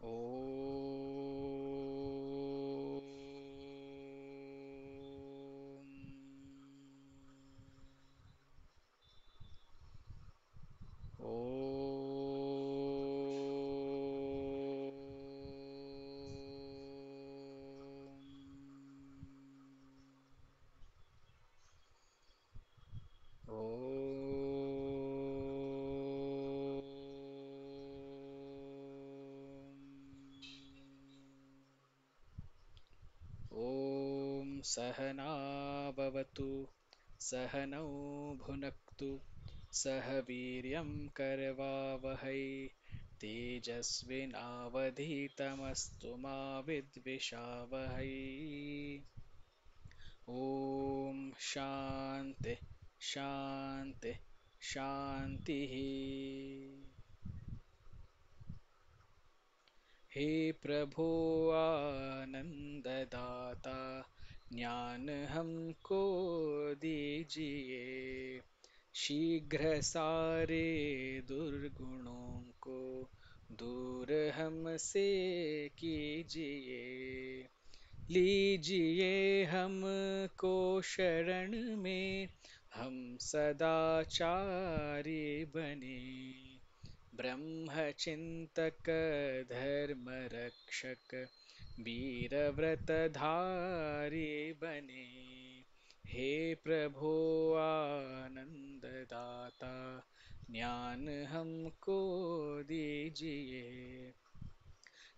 ॐ ॐ सहना भवतु सहनौ भुनक्तु सह वीर्यं करवावहै तेजस्विनावधीतमस्तु मा विद्विषावहै। ॐ शान्ति शान्ति शान्तिः। हे प्रभो आनंददाता ज्ञान हमको दीजिए, शीघ्र सारे दुर्गुणों को दूर हमसे कीजिए। लीजिए हमको शरण में, हम सदाचारी बने, ब्रह्मचिंतक धर्म रक्षक वीर व्रत धारी बने। हे प्रभु आनंद दाता ज्ञान हमको दीजिए।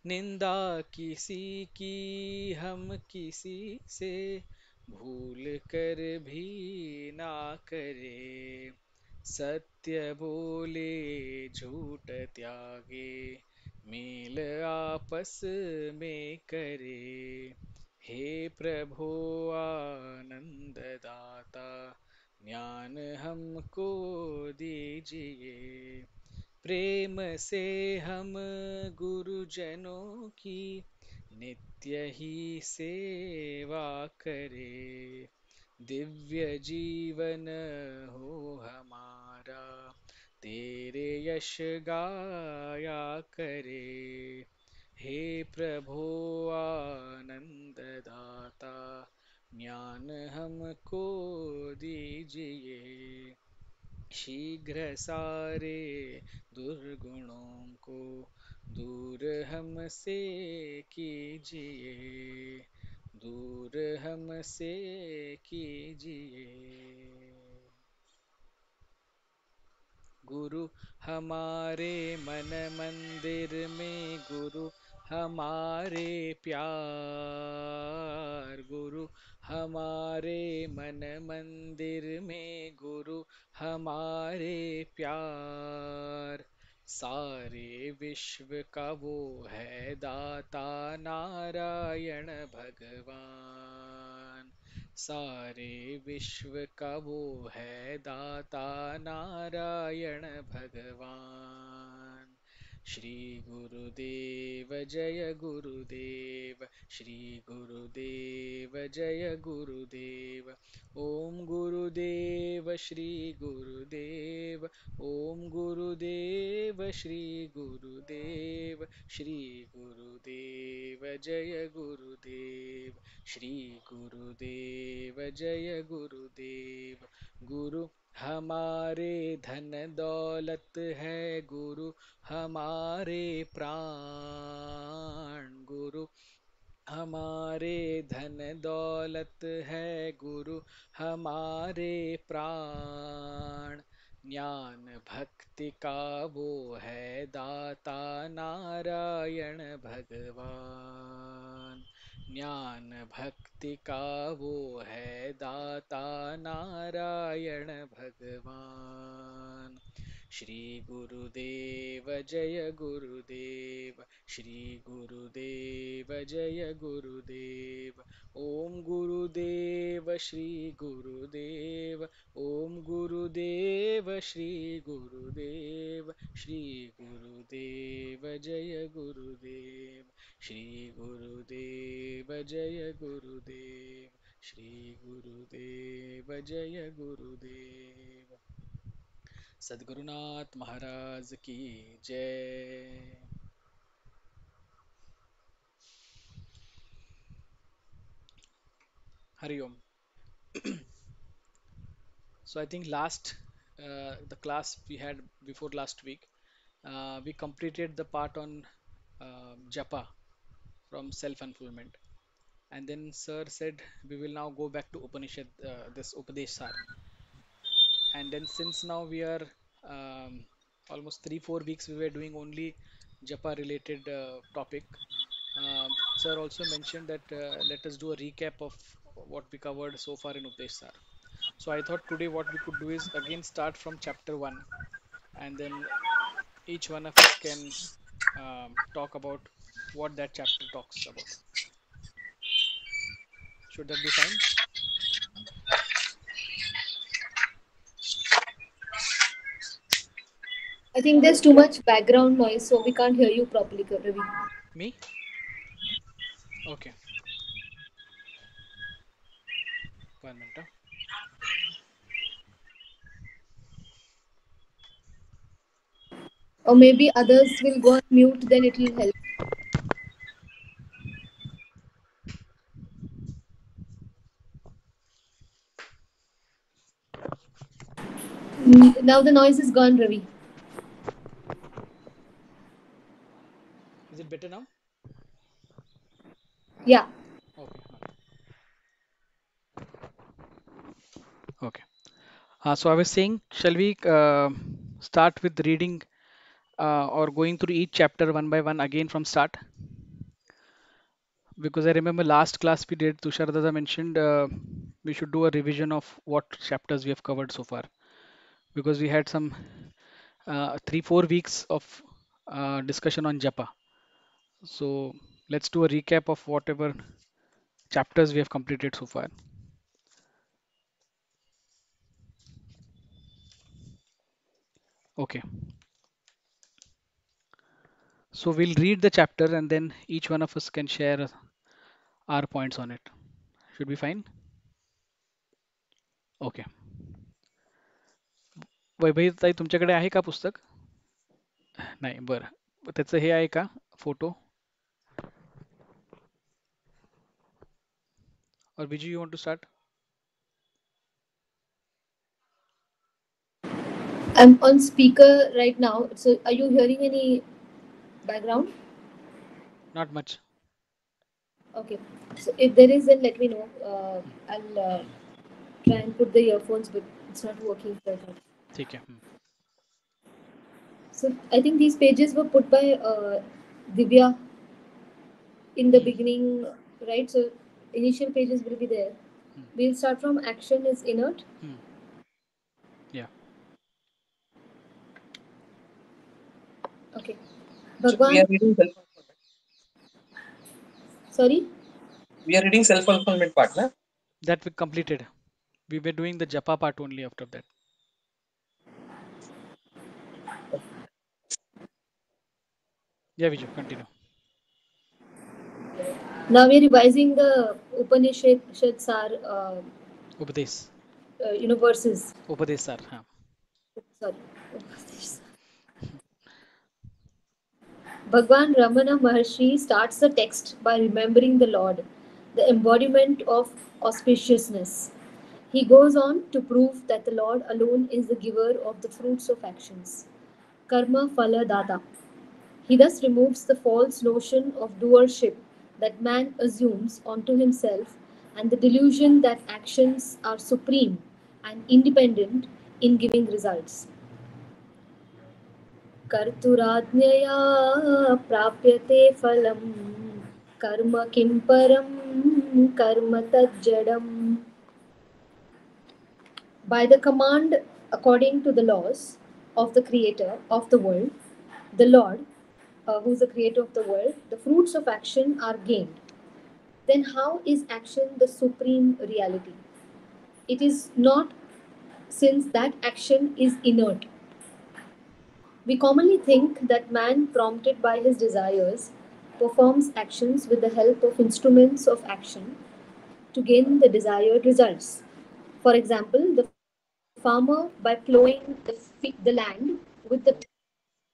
निंदा किसी की हम किसी से भूल कर भी ना करे, सत्य बोले झूठ त्यागे, मेल आपस में करे। हे प्रभु आनंद दाता ज्ञान हमको दीजिए। प्रेम से हम गुरुजनों की नित्य ही सेवा करें, दिव्य जीवन हो हमारा, तेरे यश गाया करे। हे प्रभु आनंद दाता ज्ञान हमको दीजिए। शीघ्र सारे दुर्गुणों को दूर हमसे कीजिए, दूर हमसे कीजिए। गुरु हमारे मन मंदिर में, गुरु हमारे प्यार, गुरु हमारे मन मंदिर में, गुरु हमारे प्यार। सारे विश्व का वो है दाता नारायण भगवान, सारे विश्व का वो है दाता नारायण भगवान। श्री गुरुदेव जय गुरुदेव, श्री गुरुदेव जय गुरुदेव। ओम गुरुदेव श्री गुरुदेव, ओम गुरुदेव श्री गुरुदेव, श्री गुरुदेव जय गुरुदेव, श्री गुरुदेव जय गुरुदेव। गुरु हमारे धन दौलत है, गुरु हमारे प्राण, गुरु हमारे धन दौलत है, गुरु हमारे प्राण। ज्ञान भक्ति का वो है दाता नारायण भगवान, ज्ञान भक्ति का वो है दाता नारायण भगवान। श्री गुरुदेव जय गुरुदेव, श्री गुरुदेव जय गुरुदेव। ओम गुरुदेव श्री गुरुदेव, ओम गुरुदेव श्री गुरुदेव, श्री गुरुदेव जय गुरुदेव, श्री गुरुदेव जय गुरुदेव, श्री गुरुदेव जय गुरुदेव। सद्गुरुनाथ महाराज की जय। Hari Om. So I think the class we had before last week, we completed the part on japa from self-unfoldment, and then sir said we will now go back to Upanishad, this Upadesh Sar. And then since now we are um, almost 3 4 weeks we were doing only japa related topic. Sir also mentioned that let us do a recap of what we covered so far in Upadesh Sar. So I thought today what we could do is again start from chapter 1, and then each one of us can talk about what that chapter talks about. Should that be fine? I think there's too much background noise, so we can't hear you properly, Ravi. Me? Okay, 1 minute. Or maybe others will go on mute, then it will help. Now the noise is gone, Ravi. Is it better now? Yeah. Okay. Okay. So I was saying, shall we start with reading or going through each chapter one by one again from start? Because I remember last class we did, Tushar Dada mentioned we should do a revision of what chapters we have covered so far. Because we had some 3 4 weeks of discussion on Japa. So let's do a recap of whatever chapters we have completed so far. Okay. So we'll read the chapter and then each one of us can share our points on it. Should be fine? Okay. Vaibhavi ताई तुमच्याकडे आहे का पुस्तक? नाही, बरं. त्याचं हे आहे का फोटो? और Viju you want to start? I'm on speaker right now. So are you hearing any background? Not much. Okay. So if there is, then let me know. I'll try and put the earphones, but it's not working right now. ठीक है. So I think these pages were put by Divya in the hmm, beginning, right? So initial pages will be there. Hmm, We'll start from action is inert. Hmm. Yeah. Okay. So we are Bhagwan, reading self-fulfillment. sorry. We are reading self-fulfillment part, na? That we completed. We were doing the Japa part only after that. Yeah, Viju, continue. Now we're revising the Upanishads are, Upadesh. verses. Upadesh sir. हाँ. Sorry. Bhagwan Ramana Maharshi starts the text by remembering the Lord, the embodiment of auspiciousness. He goes on to prove that the Lord alone is the giver of the fruits of actions. Karma Phala Data. He thus removes the false notion of doership that man assumes onto himself and the delusion that actions are supreme and independent in giving results. कर्तुराज्ञया प्राप्यते फलम् कर्म किं परं कर्म तज्जडम्. By the command according to the laws of the creator of the world, the Lord, who is the creator of the world, the fruits of action are gained. Then how is action the supreme reality? It is not, since that action is inert. We commonly think that man, prompted by his desires, performs actions with the help of instruments of action to gain the desired results. For example, the farmer, by plowing the land with the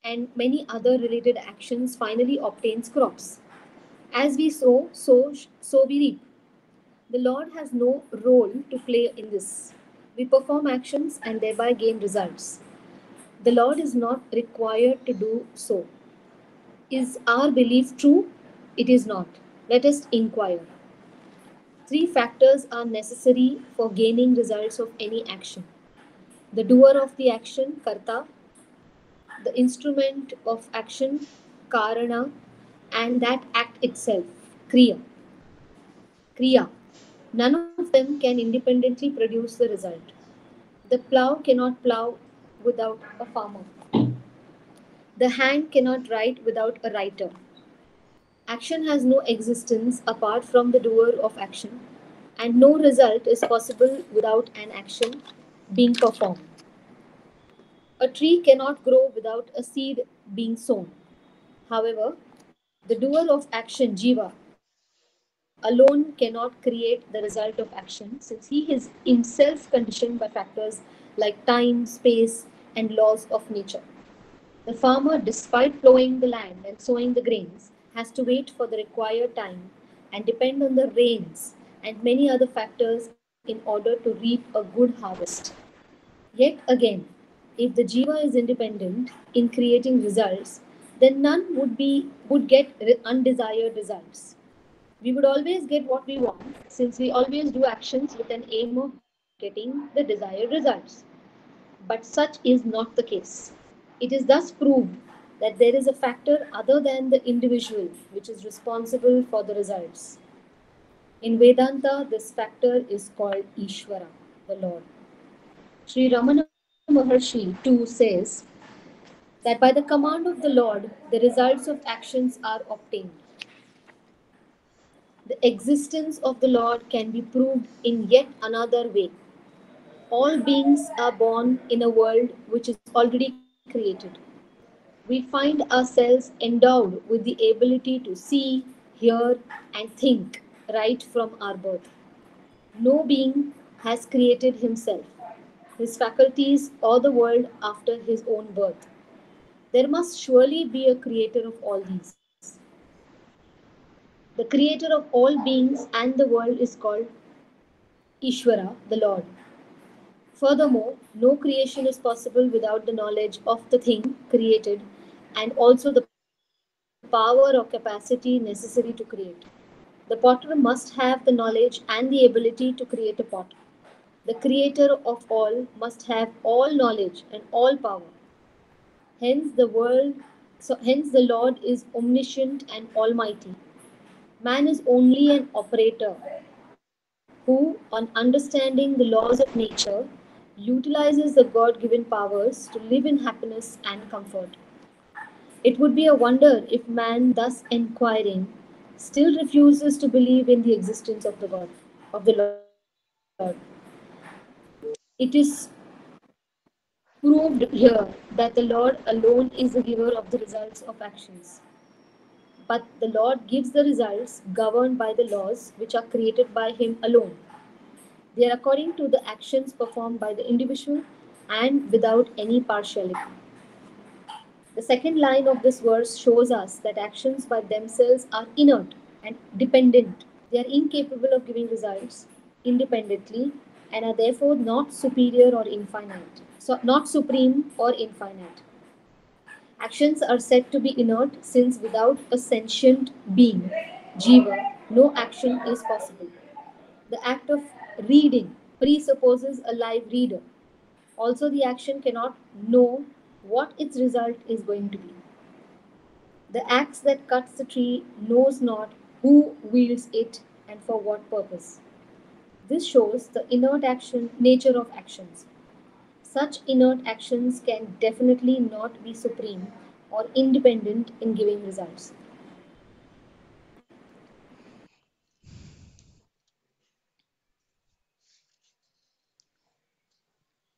and many other related actions, finally obtains crops. As we sow, so we reap. The Lord has no role to play in this. We perform actions and thereby gain results. The Lord is not required to do so. Is our belief true? It is not. Let us inquire. Three factors are necessary for gaining results of any action: the doer of the action, karta; the instrument of action, karana; and that act itself, kriya. Kriya. None of them can independently produce the result. The plow cannot plow without a farmer. The hand cannot write without a writer. Action has no existence apart from the doer of action, and no result is possible without an action being performed. A tree cannot grow without a seed being sown. However, the doer of action, Jiva, alone cannot create the result of action, since he is himself conditioned by factors like time, space, and laws of nature. The farmer, despite plowing the land and sowing the grains, has to wait for the required time and depend on the rains and many other factors in order to reap a good harvest. Yet again, if the jiva is independent in creating results, then none would get undesired results. We would always get what we want, since we always do actions with an aim of getting the desired results. But such is not the case. It is thus proved that there is a factor other than the individual which is responsible for the results. In Vedanta, this factor is called Ishvara, the Lord. Sri Ramana Maharshi too says that by the command of the Lord, the results of actions are obtained. The existence of the Lord can be proved in yet another way. All beings are born in a world which is already created. We find ourselves endowed with the ability to see, hear, and think right from our birth. No being has created himself, his faculties, or the world after his own birth. There must surely be a creator of all these. The creator of all beings and the world is called Ishvara, the Lord. Furthermore, no creation is possible without the knowledge of the thing created and also the power or capacity necessary to create. The potter must have the knowledge and the ability to create a pot. The creator of all must have all knowledge and all power. Hence hence the Lord is omniscient and almighty. Man is only an operator who, on understanding the laws of nature, utilizes the God given powers to live in happiness and comfort. It would be a wonder if man, thus enquiring, still refuses to believe in the existence of the God, of the Lord. It is proved here that the Lord alone is the giver of the results of actions. But the Lord gives the results governed by the laws which are created by Him alone. They are according to the actions performed by the individual and without any partiality. The second line of this verse shows us that actions by themselves are inert and dependent. They are incapable of giving results independently and are therefore not superior or infinite. So, not supreme or infinite. Actions are said to be inert since without a sentient being, jiva, no action is possible. The act of reading presupposes a live reader. Also, the action cannot know what its result is going to be. The axe that cuts the tree knows not who wields it and for what purpose. This shows the inert action nature of actions. Such inert actions can definitely not be supreme or independent in giving results.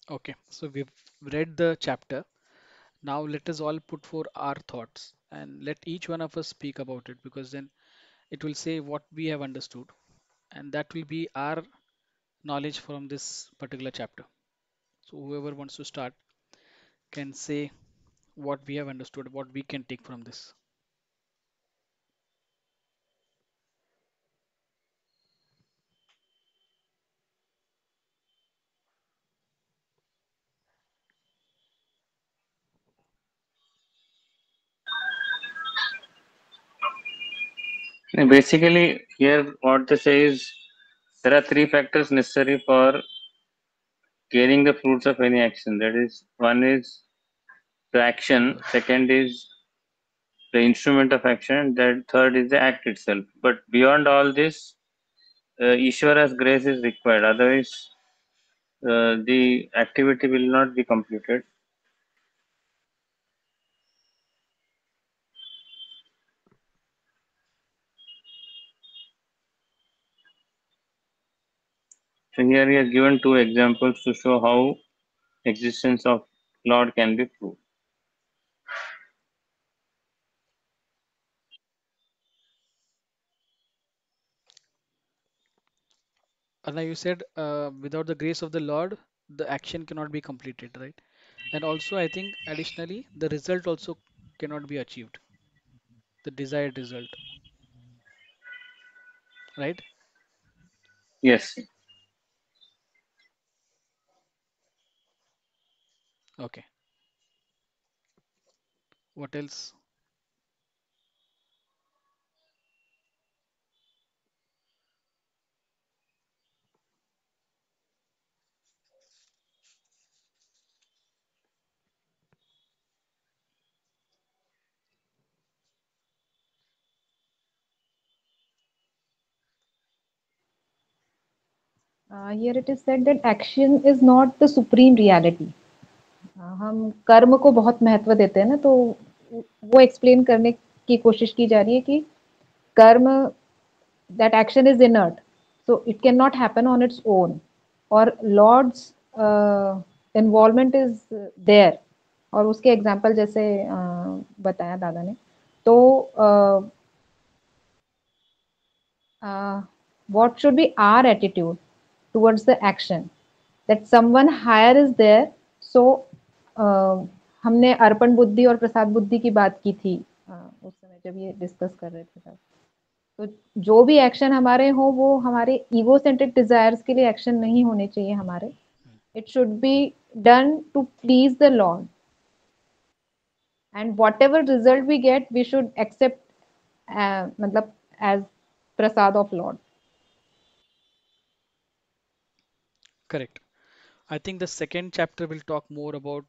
Okay, so we've read the chapter. Now let us all put forth our thoughts and let each one of us speak about it, because then it will say what we have understood, and that will be our knowledge from this particular chapter. So whoever wants to start can say what we have understood, what we can take from this. Basically, here what they say is there are three factors necessary for gaining the fruits of any action. That is, one is the action, second is the instrument of action, and that third is the act itself. But beyond all this, Ishvara's grace is required. Otherwise, the activity will not be completed. So here he has given two examples to show how existence of Lord can be proved. Anna, you said without the grace of the Lord, the action cannot be completed, right? And also, I think additionally, the result also cannot be achieved, the desired result, right? Yes. Okay. What else? Here it is said that action is not the supreme reality. हम कर्म को बहुत महत्व देते हैं ना, तो वो एक्सप्लेन करने की कोशिश की जा रही है कि कर्म, that action is inert, so it cannot happen on its own, or Lord's involvement is there. और उसके एग्जाम्पल जैसे बताया दादा ने, तो what should be our attitude towards the action, that someone higher is there. So हमने अर्पण बुद्धि और प्रसाद बुद्धि की बात की थी उस समय जब ये डिस्कस कर रहे थे तब। तो जो भी एक्शन हमारे हो वो हमारे ईगो सेंट्रिक डिजायर्स के लिए एक्शन नहीं होने चाहिए हमारे. It should be done to please the lord, and whatever result we get we should accept, मतलब as prasad of lord. Correct. I think the second chapter will talk more about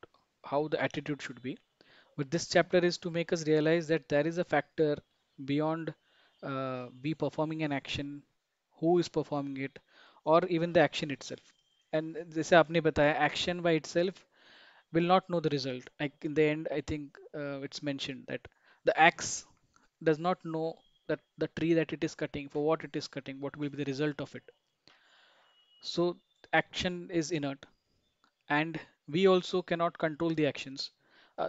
how the attitude should be. But this chapter is to make us realize that there is a factor beyond we performing an action, who is performing it, or even the action itself. And जैसे आपने बताया, action by itself will not know the result. Like in the end, I think it's mentioned that the axe does not know that the tree that it is cutting, for what it is cutting, what will be the result of it. So action is inert, and we also cannot control the actions,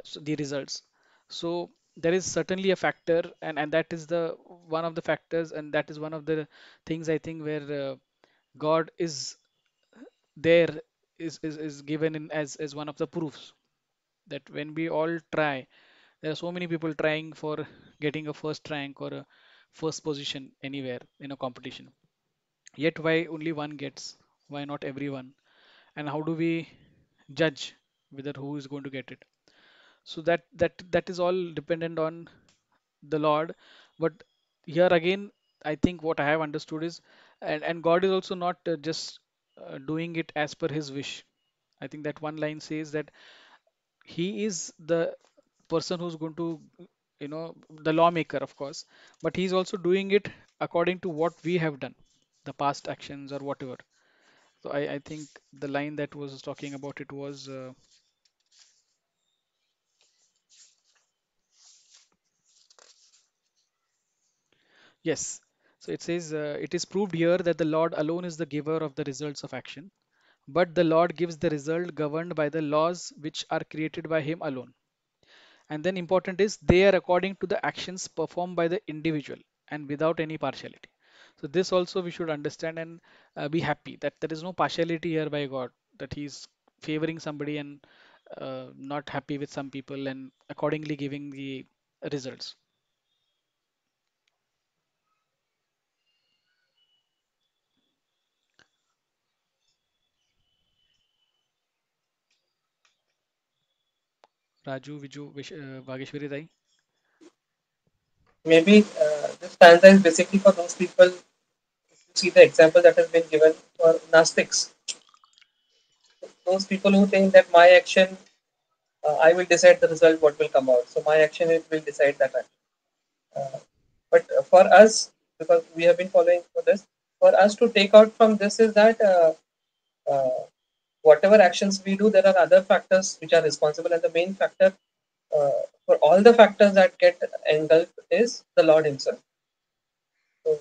so the results. So there is certainly a factor, and that is the one of the factors, and that is one of the things I think where God is there, is given in as one of the proofs that when we all try, there are so many people trying for getting a first rank or a first position anywhere in a competition, yet why only one gets, why not everyone? And how do we judge whether who is going to get it? So that is all dependent on the Lord. But here again, I think what I have understood is, and God is also not just doing it as per his wish. I think that one line says that he is the person who's going to, the lawmaker, of course, but he's also doing it according to what we have done, the past actions or whatever. So I think the line that was talking about it was, yes. So it says, it is proved here that the Lord alone is the giver of the results of action, but the Lord gives the result governed by the laws which are created by Him alone. And then important is they are according to the actions performed by the individual and without any partiality. So this also we should understand and be happy that there is no partiality here by God, that He's favoring somebody and not happy with some people and accordingly giving the results. Raju, Viju, Vageshwari Dai. maybe this stanza is basically for those people. If you see the example that has been given for Gnostics, those people who think that my action, I will decide the result, what will come out. So my action it will decide that action. But for us, because we have been following for this, for us to take out from this is that uh, whatever actions we do, there are other factors which are responsible, and the main factor for all the factors that get engulfed is the Lord Himself. So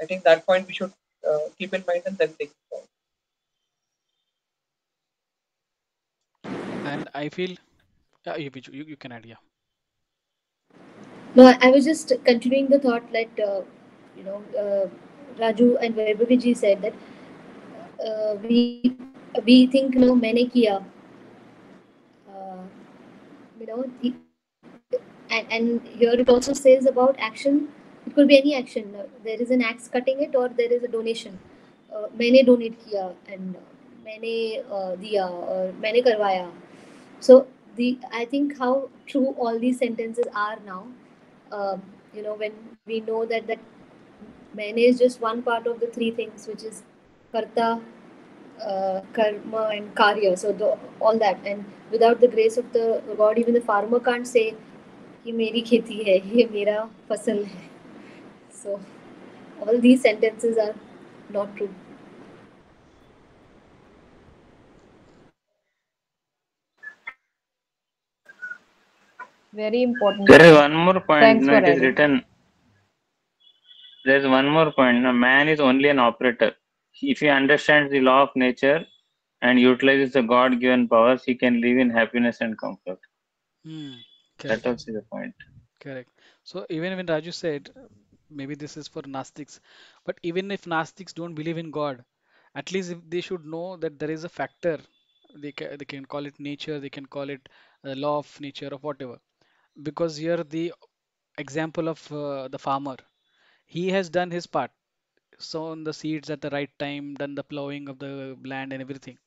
I think that point we should keep in mind and then take it forward. And I feel, yeah, Viju, you can add, yeah. No, I was just continuing the thought that you know Raju and Vaibhaviji said that we think मैंने किया uh, and here it also says about action. It could be any action. There is an axe cutting it, or there is a donation. मैंने donate किया and मैंने दिया और मैंने करवाया. So I think how true all these sentences are now. When we know that मैंने is just one part of the three things, which is karta, karma, and karya. So all that, and without the grace of the God, even the farmer can't say ये मेरी खेती है, ये मेरा फसल है. So all these sentences are not true. Very important. There is one more point. Thanks No, for it is adding. written. There is one more point. No, man is only an operator. If he understands the law of nature and utilizes the God-given powers, he can live in happiness and comfort. Hmm. That Correct. also is the point. Correct. So even when Raju said, maybe this is for Gnostics, but even if Gnostics don't believe in God, at least if they should know that there is a factor. They can call it nature, they can call it law of nature or whatever. Because here the example of the farmer, he has done his part, sown the seeds at the right time, done the plowing of the land and everything.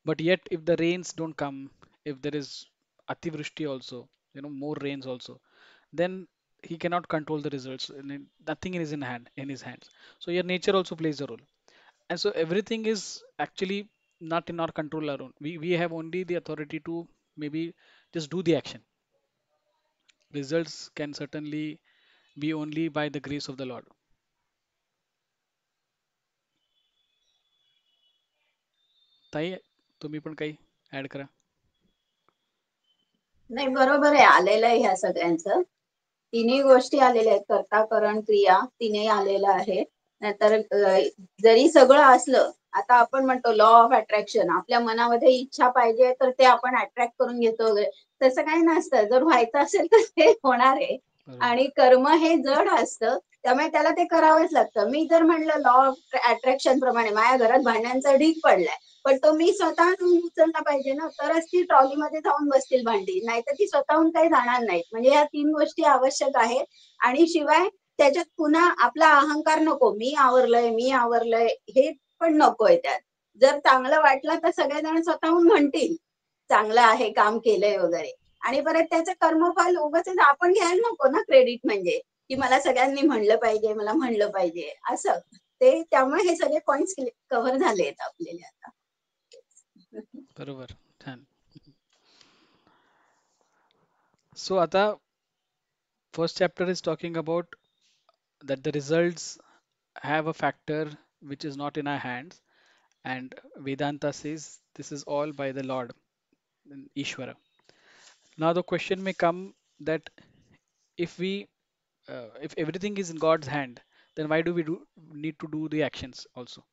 But yet, if the rains don't come, if there is ativrishti also, more rains also, then he cannot control the results. And nothing is in his hands. So your nature also plays a role. And so everything is actually not in our control alone. We have only the authority to maybe just do the action. Results can certainly be only by the grace of the Lord. ताई तुम्ही पण काही add करा. नाही बरोबर आहे, आलेलं आहे ह्या सगळ्यांचं. तिन्ही गोष्टी आलेल्या आहेत, कर्ता करण क्रिया तिने आलेलं आहे. नाहीतर जरी सगळं असलं, आता आपण म्हणतो लॉ ऑफ अट्रॅक्शन, आपल्या मनामध्ये इच्छा पाहिजे तर ते आपण अट्रॅक्ट करून घेतो वगैरे, तसं काही नसतं. जर व्हायचं असेल तर ते होणार आहे. बरोबर. आणि कर्म हे जड असतं, त्यामुळे त्याला ते करावंच लागतं. मी जर म्हणलं लॉ ऑफ अट्रॅक्शन प्रमाणे माझ्या घरात भांड्यांचा ढीग पडलाय, पण तो मी स्वतःहून उचलला पाहिजे ना, तरच ती ट्रॉलीमध्ये जाऊन बसतील भांडी, नाहीतर ती स्वतःहून काही जाणार नाहीत. म्हणजे या तीन गोष्टी आवश्यक आहेत. आणि शिवाय त्याच्यात पुन्हा आपला अहंकार नको, मी आवरलंय हे पण नकोय त्यात. जर चांगलं वाटलं तर सगळेजण स्वतःहून म्हणतील चांगलं आहे, काम केलंय वगैरे. आणि परत त्याचं कर्मफल उगाच आपण घ्यायला नको ना क्रेडिट, म्हणजे की मला सगळ्यांनी म्हणलं पाहिजे असं. ते त्यामुळे हे सगळे पॉइंट्स कव्हर झाले आहेत आपल्याला आता. बरोबर. छान. So आता first chapter is talking about that the results have a factor which is not in our hands, and Vedanta says this is all by the Lord, Ishvara. Now the question may come that if we if everything is in God's hand, then why do we need to do the actions also?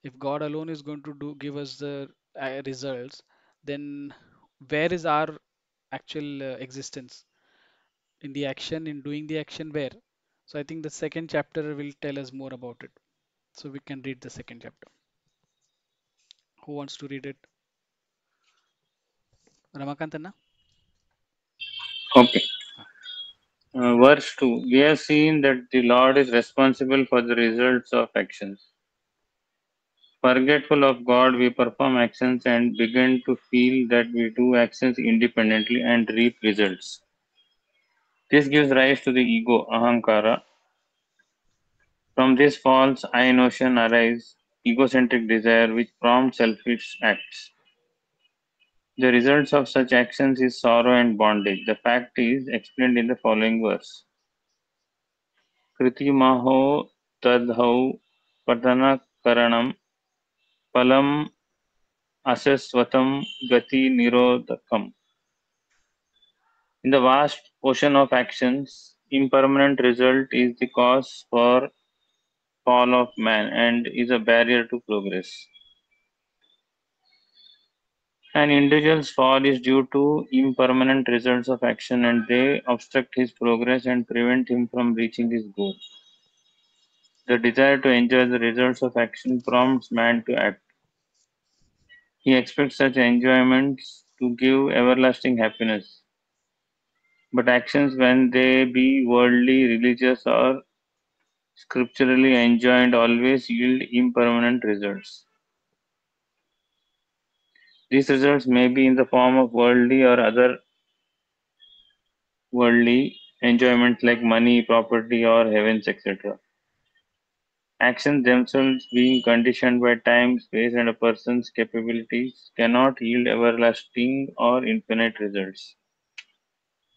If God alone is going to give us the results, then where is our actual existence in the action, in doing the action? Where? So I think the second chapter will tell us more about it. So we can read the second chapter. Who wants to read it? Ramakantanna? Okay. Verse 2. We have seen that the Lord is responsible for the results of actions. Forgetful of God, we perform actions and begin to feel that we do actions independently and reap results. This gives rise to the ego, ahankara. From this false I notion arise egocentric desire which prompts selfish acts. The results of such actions is sorrow and bondage. The fact is explained in the following verse. Kritimaho tadhau padana karanam palam asasvatam gati nirodhakam. In the vast ocean of actions, impermanent result is the cause for fall of man and is a barrier to progress. An individual's fall is due to impermanent results of action and they obstruct his progress and prevent him from reaching his goal. The desire to enjoy the results of action prompts man to act. He expects such enjoyments to give everlasting happiness. But actions, when they be worldly, religious, or scripturally enjoined, always yield impermanent results. These results may be in the form of worldly or other worldly enjoyments like money, property, or heavens, etc. Actions themselves, being conditioned by time, space, and a person's capabilities, cannot yield everlasting or infinite results.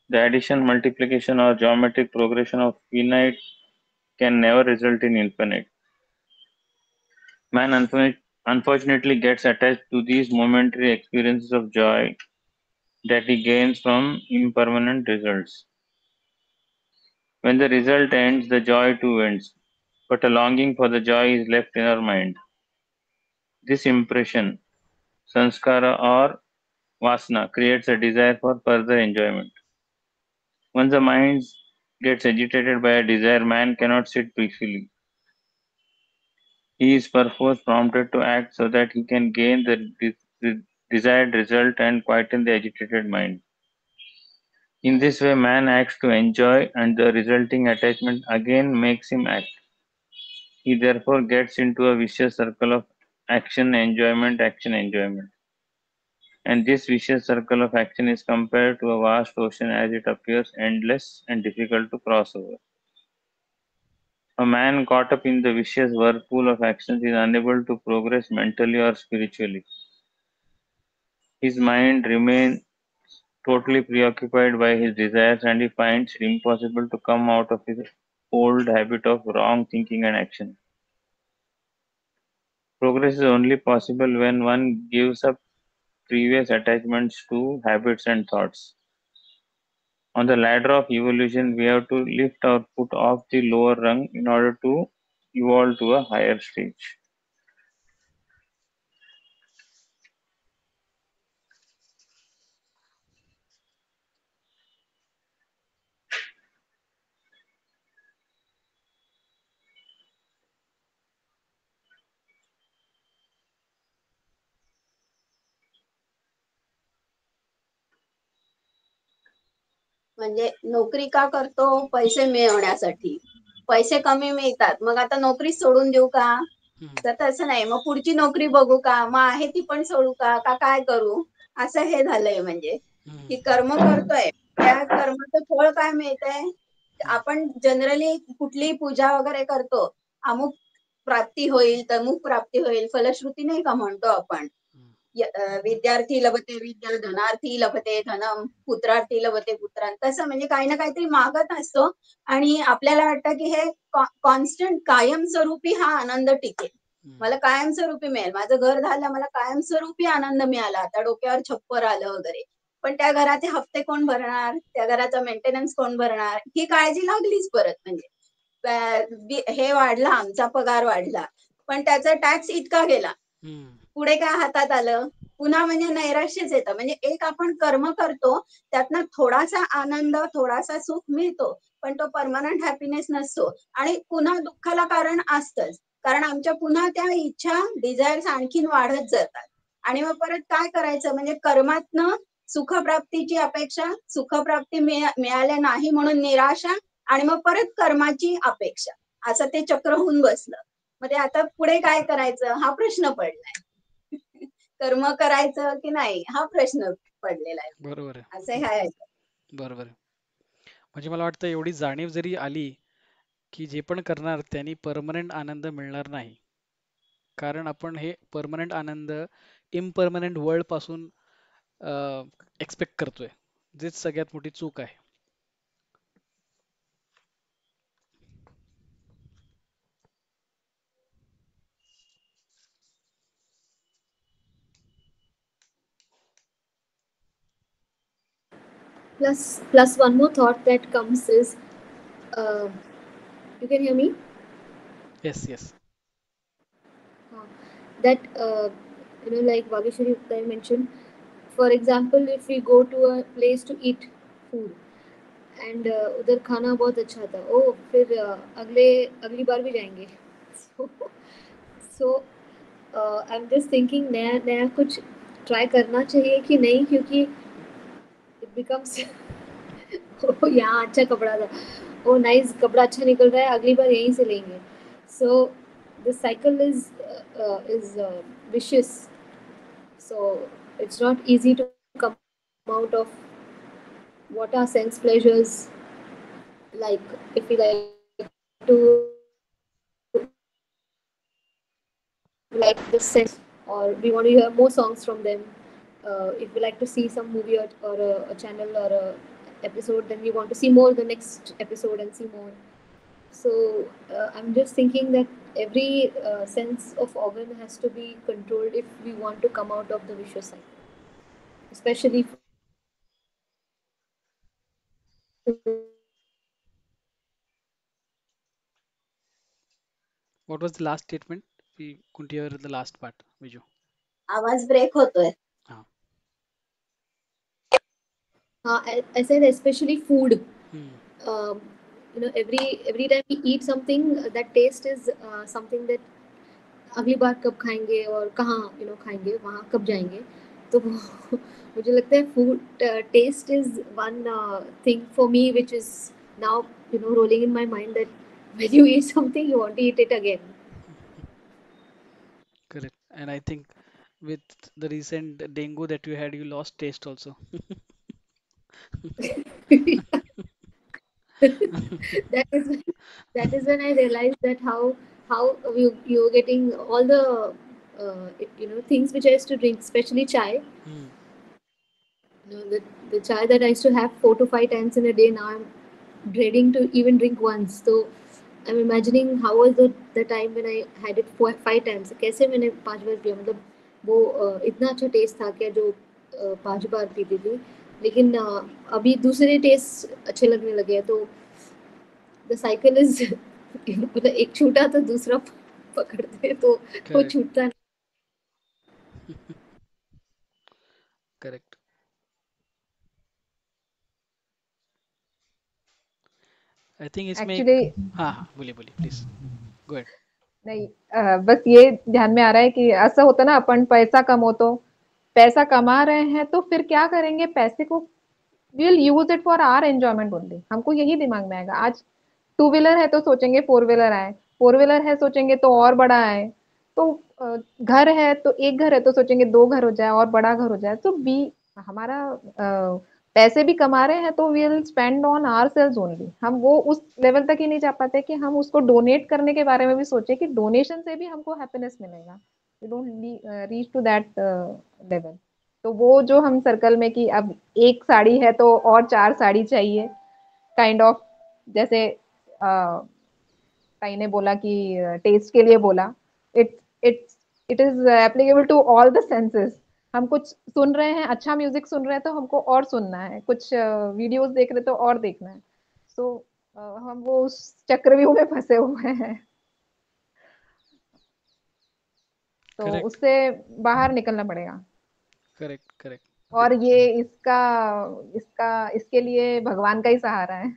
The addition, multiplication, or geometric progression of finite can never result in infinite. Man unfortunately gets attached to these momentary experiences of joy that he gains from impermanent results. When the result ends, the joy too ends, but a longing for the joy is left in our mind. This impression, sanskara or vasana, creates a desire for further enjoyment. Once the mind gets agitated by a desire, man cannot sit peacefully. He is perforce prompted to act so that he can gain the desired result and quieten the agitated mind. In this way, man acts to enjoy, and the resulting attachment again makes him act. He therefore gets into a vicious circle of action, enjoyment, action, enjoyment. And this vicious circle of action is compared to a vast ocean as it appears endless and difficult to cross over. A man caught up in the vicious whirlpool of actions is unable to progress mentally or spiritually. His mind remains totally preoccupied by his desires and he finds it impossible to come out of his old habit of wrong thinking and action. Progress is only possible when one gives up previous attachments to habits and thoughts. On the ladder of evolution, we have to lift our foot off the lower rung in order to evolve to a higher stage. म्हणजे नोकरी का करतो? पैसे मिळवण्यासाठी. पैसे कमी मिळतात, मग आता नोकरी सोडून देऊ का? तर तसं नाही, मग पुढची नोकरी बघू का? मग आहे ती पण सोडू का काय करू? असं हे झालंय. म्हणजे की कर्म करतोय, त्या कर्माचं फळ काय मिळतंय? आपण जनरली कुठलीही पूजा वगैरे करतो, अमुक प्राप्ती होईल, तमुक प्राप्ती होईल, फलश्रुती नाही का म्हणतो आपण. विद्यार्थी लभते विद्या, धनार्थी लभते धनम, पुत्रार्थी लभते पुत्रान. तसं म्हणजे काही ना काहीतरी मागत असतो आणि आपल्याला वाटतं की हे कॉन्स्टंट कायमस्वरूपी हा आनंद टिकेल, मला कायमस्वरूपी मिळेल, माझं घर झालं, मला कायमस्वरूपी आनंद मिळाला, आता डोक्यावर छप्पर आलं वगैरे. पण त्या घराचे हप्ते कोण भरणार? त्या घराचा मेंटेनन्स कोण भरणार? ही काळजी लागलीच परत. म्हणजे हे वाढला, आमचा पगार वाढला, पण त्याचा टॅक्स इतका गेला, पुढे काय हातात आलं? पुन्हा म्हणजे नैराश्यच येतं. म्हणजे एक आपण कर्म करतो, त्यातनं थोडासा आनंद, थोडासा सुख मिळतो, पण तो परमनंट हॅपीनेस नसतो आणि पुन्हा दुःखाला कारण असतंच. कारण आमच्या पुन्हा त्या इच्छा, डिझायर्स आणखीन वाढत जातात आणि मग परत काय करायचं? म्हणजे कर्मातनं सुखप्राप्तीची अपेक्षा, सुखप्राप्ती मिळाल्या नाही म्हणून निराशा आणि मग परत कर्माची अपेक्षा, असं ते चक्र होऊन बसलं. म्हणजे आता पुढे काय करायचं हा प्रश्न पडलाय. कर्म करायचं की नाही हा प्रश्न पडलेला आहे. बरोबर आहे. असं आहे. बरोबर आहे. म्हणजे मला वाटतं एवढी जाणीव जरी आली की जे पण करणार त्यांनी परमनंट आनंद मिळणार नाही. कारण आपण हे परमनंट आनंद इम्परमनंट वर्ल्ड पासून एक्सपेक्ट करतोय. जीच सगळ्यात मोठी चूक आहे. Plus one more thought that comes is, uh, you can hear me. Yes, yes. Uh, that like Vageshwari Uptai mentioned, for example, if we go to a place to eat food and उधर खाना बहुत अच्छा था, ओ फिर अगली बार भी जाएंगे. सो सो I am just thinking नया नया कुछ ट्राई करना चाहिए कि नहीं, क्योंकि इट बिकम्स ओ यहाँ अच्छा कपड़ा था, ओ नाइस कपड़ा अच्छा निकल रहा है, अगली बार यहीं से लेंगे. So the cycle is vicious. So it's not easy to come out of what are sense pleasures. Like if we like to like the sense, or we want to hear more songs from them. If we like to see some movie, or a channel or a episode, then we want to see more the next episode and see more. So I'm just thinking that every sense of organ has to be controlled if we want to come out of the vicious cycle, especially What was the last statement? We couldn't hear the last part, Viju. आवाज break होतोय. Ah. I said especially food. Hmm. Um, every time we eat something, that taste is something that अगली बार कब खाएंगे और कहाँ खाएंगे, वहाँ कब जाएंगे. तो मुझे लगता है food taste is one thing for me which is now rolling in my mind, that when you eat something you want to eat it again. Correct. And I think with the recent dengue that you had, you lost taste also. that is when, that is when I realized that how you were getting all the things which I used to drink, especially chai. Hmm. The chai that I used to have 4 to 5 times in a day, now I'm dreading to even drink once. So I'm imagining how was the time when I had it 5 times. कैसे मैंने 5 बार पिया, मतलब वो इतना अच्छा test था क्या जो 5 बार पीती थी. लेकिन अभी दूसरे टेस्ट अच्छे लगने लगे हैं, तो द साइकिल इज मतलब एक छूटा तो दूसरा पकड़ते, तो वो Correct. छूटता नहीं. Correct. I think इसमें एक. एक्चुअली हाँ हाँ, बोलिए बोलिए प्लीज. Go ahead. नहीं, बस ये ध्यान में आ रहा है कि असं होतं ना, आपण पैसा कमवतो, पैसा कमा रहे हैं तो फिर क्या करेंगे पैसे को, we will use it for our enjoyment only. हमको यही दिमाग में आएगा. आज टू व्हीलर है तो सोचेंगे फोर व्हीलर आए, फोर व्हीलर है सोचेंगे तो और बड़ा आए, तो घर है तो एक घर है तो सोचेंगे दो घर हो जाए और बड़ा घर हो जाए. तो बी हमारा पैसे भी कमा रहे हैं तो we will spend on our selves only. हम वो उस लेवल तक ही नहीं जा पाते कि हम उसको डोनेट करने के बारे में भी सोचे कि डोनेशन से भी हमको हैप्पीनेस मिलेगा. We don't reach to that level. तो वो जो हम सर्कल में कि अब एक साड़ी है तो और चार साड़ी चाहिए, काइंड ऑफ, जैसे कहीं ने बोला कि टेस्ट के लिए बोला, it it it is applicable to all the senses. हम कुछ सुन रहे हैं, अच्छा म्यूजिक सुन रहे हैं तो हमको और सुनना है, कुछ वीडियोस देख रहे तो और देखना है. सो हम वो उस चक्रव्यूह में फंसे हुए हैं. तो करेक्ट. उससे बाहर निकलना पड़ेगा. करेक्ट. करेक्ट. और ये इसका इसका इसके लिए भगवान का ही सहारा है.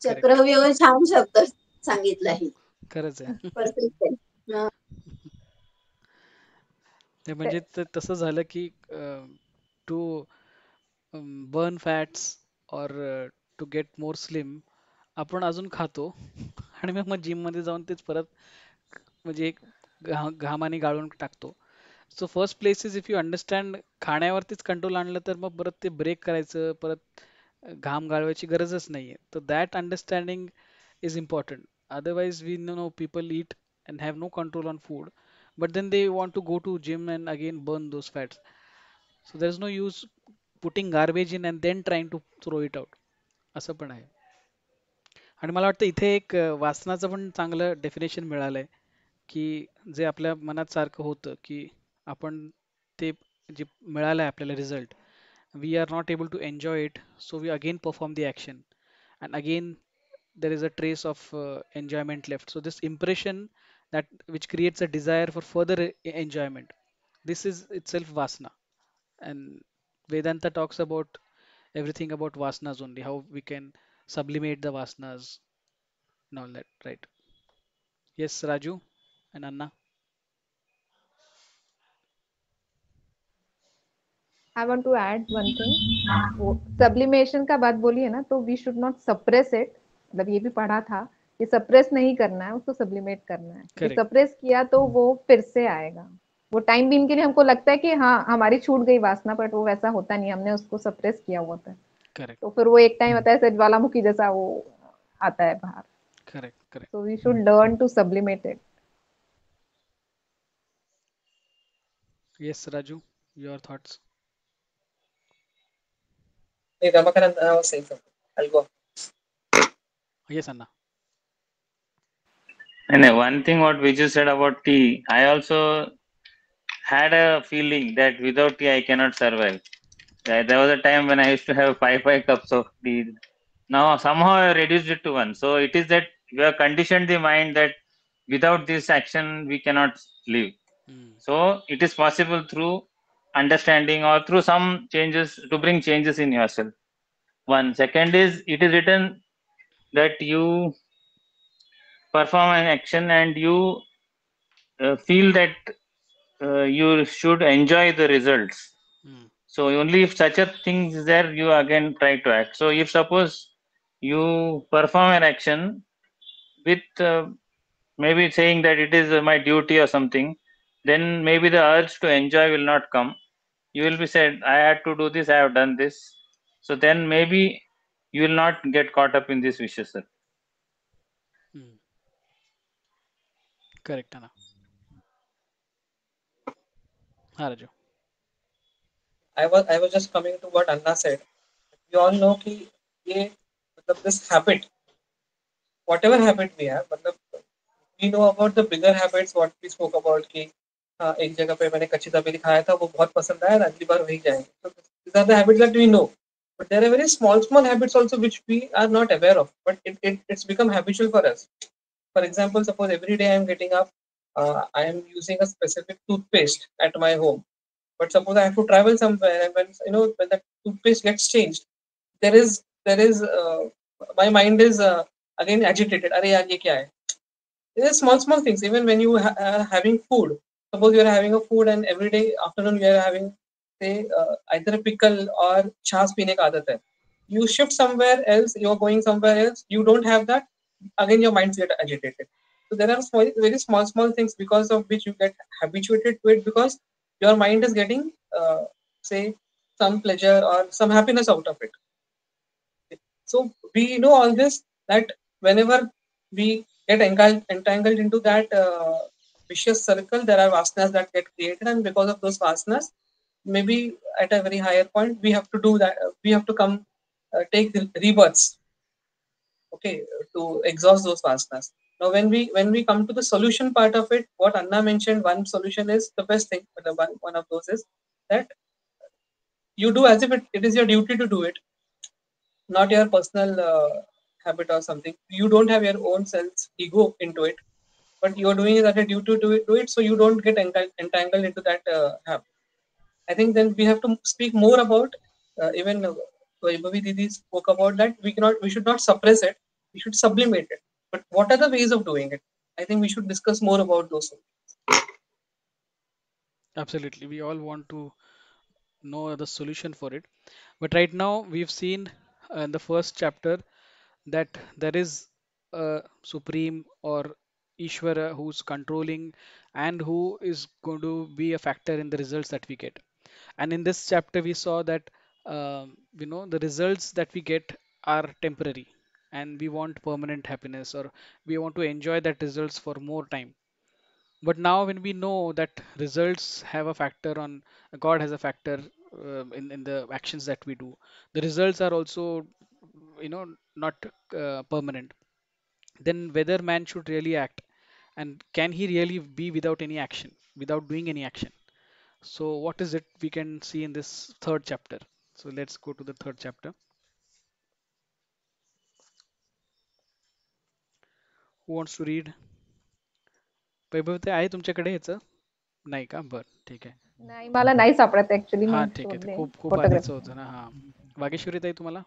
करेक्ट. चक्रव्यूह छान शब्द सांगितला ही. खरंच आहे. परफेक्ट आहे. ते म्हणजे तसं झालं की टू बर्न फॅट्स और टू गेट मोर स्लिम आपण अजून खातो आणि मग जिम मध्ये जाऊन तेच परत म्हणजे एक घामाने गाळून टाकतो. So first place is if you understand खाण्यावरतीच कंट्रोल आणलं तर मग परत ते ब्रेक करायचं, परत घाम गाळवायची गरजच नाहीये. तर that understanding is important. Otherwise, we know people eat and have no control on food, but then they want to go to gym and again burn those fats. So there's no use putting garbage in and then trying to throw it out. असं पण आहे. आणि मला वाटतं इथे एक वाचनाचं पण चांगलं डेफिनेशन मिळालंय, की जे आपल्या मनात सारखं होतं, की आपण ते जे मिळालंय आपल्याला result, we are not able to enjoy it, so we again perform the action, and again there is a trace of enjoyment left. So this impression that which creates a desire for further enjoyment, this is itself vasana. And Vedanta talks about everything about vasanas only, how we can sublimate the vasanas and all that, right? Yes, Raju and Anna. I want to add one thing, वो sublimation का बात बोली है ना, तो we should not suppress it, मतलब ये भी पढ़ा था कि सप्रेस नहीं करना है, उसको सब्लिमेट करना है, क्योंकि Correct, सप्रेस किया तो वो फिर से आएगा। वो टाइम बीइंग के लिए हमको लगता है कि हाँ हमारी छूट गई वासना, बट वो वैसा होता नहीं, हमने उसको सप्रेस किया हुआ होता है। correct, तो फिर वो एक टाइम आता है ऐसे ज्वालामुखी जैसा वो आता है बाहर। correct, correct. So we should learn to sublimate it. Yes, Raju, your thoughts? Hey, Ramakaran, I was saying something. I'll go. Yes, Anna. And one thing what Viju said about tea, I also had a feeling that without tea I cannot survive. There was a time when I used to have five cups of tea. Now somehow I reduced it to one. So it is that we have conditioned the mind that without this action we cannot live. Mm, So it is possible through understanding or through some changes to bring changes in yourself. One second is it is written that you perform an action and you feel that you should enjoy the results. mm, So only if such a thing is there, you again try to act. So if suppose you perform an action with maybe saying that it is my duty or something, then maybe the urge to enjoy will not come. You will be said, I had to do this, I have done this. So then maybe you will not get caught up in this vicious circle. mm. Correct, Anna. हाँ Raju. I was just coming to what Anna said. We all know कि ये मतलब this habit, whatever habit we have, मतलब we know about the bigger habits what we spoke about कि हाँ एक जगह पे मैंने कच्ची दाबेली खाया था वो बहुत पसंद आया अगली बार वही जाएंगे. So these are the habits that we know. But there are very small habits also which we are not aware of, but it's become habitual for us. For example, suppose every day I am getting up, I am using a specific toothpaste at my home. But suppose I have to travel somewhere, and when the toothpaste gets changed, there is my mind is again agitated. अरे यार ये क्या है? There are small things. Even when you are having food, suppose you are having a food and every day afternoon you are having say either a pickle or छाछ पीने का आदत है. You shift somewhere else, you are going somewhere else. You don't have that. Again, your minds get agitated. So there are very small things because of which you get habituated to it because your mind is getting say some pleasure or some happiness out of it. So we know all this that whenever we get entangled into that vicious circle, there are vasanas that get created, and because of those vasanas, maybe at a very higher point, we have to do that. We have to come take the rebirths, okay, to exhaust those vasanas. Now, when we come to the solution part of it, what Anna mentioned, one solution is the best thing. But one of those is that you do as if it is your duty to do it, not your personal habit or something. You don't have your own self ego into it, but you're doing it as a duty to do it, so you don't get entangled into that habit. I think then we have to speak more about even Vaibhavi Didi spoke about that we should not suppress it, we should sublimate it. But what are the ways of doing it? I think we should discuss more about those things. Absolutely. We all want to know the solution for it. But right now, we've seen in the first chapter that there is a supreme or Ishvara who's controlling and who is going to be a factor in the results that we get. And in this chapter, we saw that the results that we get are temporary, and we want permanent happiness, or we want to enjoy that results for more time. But now when we know that results have a factor on, God has a factor in the actions that we do, the results are also not permanent. Then whether man should really act, and can he really be without any action, without doing any action? So what is it we can see in this third chapter? So let's go to the third chapter. Who wants to read? वैभव ते आहे तुमच्याकडे ह्याचं? नाही का? बरं, ठीक आहे. नाही मला नाही सापडत ऍक्च्युली हा मी ठीक आहे, ते शोधले खूप खूप आधीचं फोटोग्राफ. होतं ना. हा, वागेश्वरी ताई तुम्हाला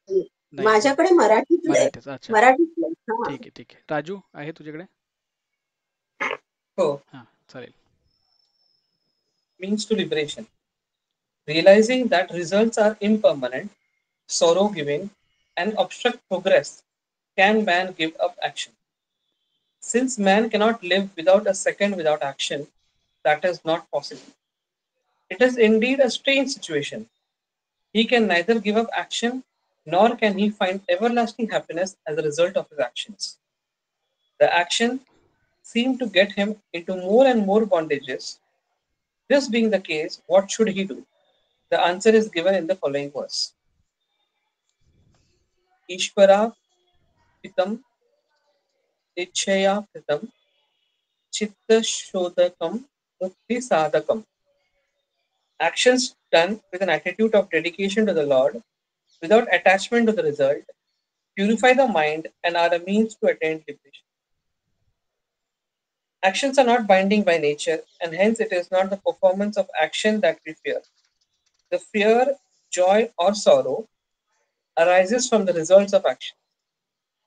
नाही का? माझ्याकडे मराठीतलं आहे. मराठीच, अच्छा, मराठीतलं आहे. हा. ठीक आहे, ठीक आहे. राजू आहे तुझ्याकडे? So, हा, चालेल. means to liberation. Realizing that results are impermanent, sorrow giving, and obstruct progress, can man give up action? Since man cannot live without a second without action, that is not possible. It is indeed a strange situation. He can neither give up action nor can he find everlasting happiness as a result of his actions. The action seemed to get him into more and more bondages. This being the case, what should he do? The answer is given in the following verse. Ishvara pitam ichaya pitam chitta shodakam mukti sadakam. Actions done with an attitude of dedication to the Lord, without attachment to the result, purify the mind and are a means to attain liberation. Actions are not binding by nature, and hence it is not the performance of action that we fear. The fear, joy, or sorrow arises from the results of action.